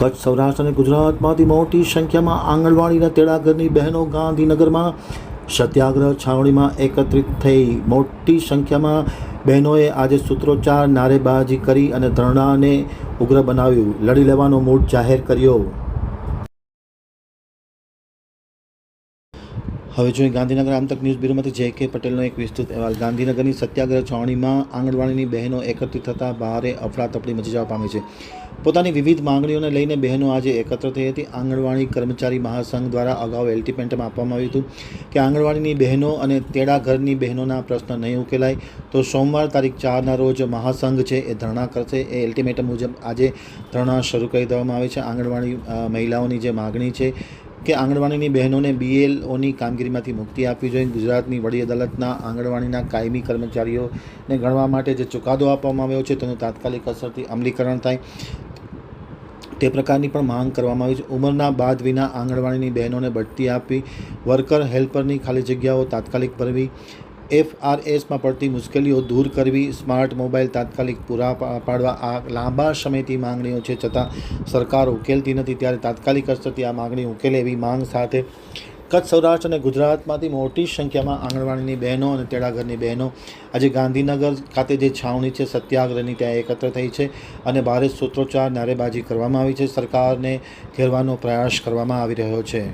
કચ્છ સૌરાષ્ટ્ર અને ગુજરાતમાંથી મોટી સંખ્યામાં આંગણવાડીના તેડાગરની બહેનો ગાંધીનગરમાં સત્યાગ્રહ છાવણીમાં એકત્રિત થઈ મોટી સંખ્યામાં બહેનોએ આજે સૂત્રોચ્ચાર નારેબાજી કરી અને ધરણાને ઉગ્ર બનાવ્યું, લડી લેવાનો મૂડ જાહેર કર્યો। હવે જોઈએ ગાંધીનગર આમતક ન્યૂઝ બ્યુરોમાંથી જે.કે. પટેલનો એક વિસ્તૃત અહેવાલ। ગાંધીનગરની સત્યાગ્રહ છાવણીમાં આંગણવાડીની બહેનો એકત્રિત થતાં ભારે અફડાતફડી મચી જવા પામી છે। પોતાની વિવિધ માંગણીઓને લઈને બહેનો આજે એકત્ર થઈ હતી। આંગણવાડી કર્મચારી મહાસંઘ દ્વારા અગાઉ અલ્ટિમેટમ આપવામાં આવ્યું હતું કે આંગણવાડીની બહેનો અને તેડાગરની બહેનોના પ્રશ્ન નહીં ઉકેલાય તો સોમવાર તારીખ 4ના રોજ મહાસંઘ છે એ ધરણા કરશે। એ અલ્ટિમેટમ મુજબ આજે ધરણા શરૂ કરી દેવામાં આવે છે। આંગણવાડી મહિલાઓની જે માગણી છે કે આંગણવાડીની બહેનોને BLOની કામગીરીમાંથી મુક્તિ આપવી જોઈએ। ગુજરાતની વડી અદાલતના આંગણવાડીના કાયમી કર્મચારીઓને ગણવા માટે જે ચુકાદો આપવામાં આવ્યો છે તેનું તાત્કાલિક અસરથી અમલીકરણ થાય તે પ્રકારની પણ માંગ કરવામાં આવી છે। ઉંમરના બાદ વિના આંગણવાડીની બહેનોને બઢતી આપવી, વર્કર હેલ્પરની ખાલી જગ્યાઓ તાત્કાલિક ભરવી, FRSમાં પડતી મુશ્કેલીઓ દૂર કરવી, સ્માર્ટ મોબાઈલ તાત્કાલિક પૂરા પાડવા આ લાંબા સમયથી માંગણીઓ છે છતાં સરકાર ઉકેલતી નથી, ત્યારે તાત્કાલિક અસરથી આ માંગણી ઉકેલે એવી માંગ સાથે કચ્છ સૌરાષ્ટ્ર અને ગુજરાતમાંથી મોટી સંખ્યામાં આંગણવાડીની બહેનો અને તેડાગરની બહેનો આજે ગાંધીનગર ખાતે જે છાવણી છે સત્યાગ્રહની ત્યાં એકત્ર થઈ છે અને ભારે સૂત્રોચ્ચાર નારેબાજી કરવામાં આવી છે। સરકારને ઘેરવાનો પ્રયાસ કરવામાં આવી રહ્યો છે।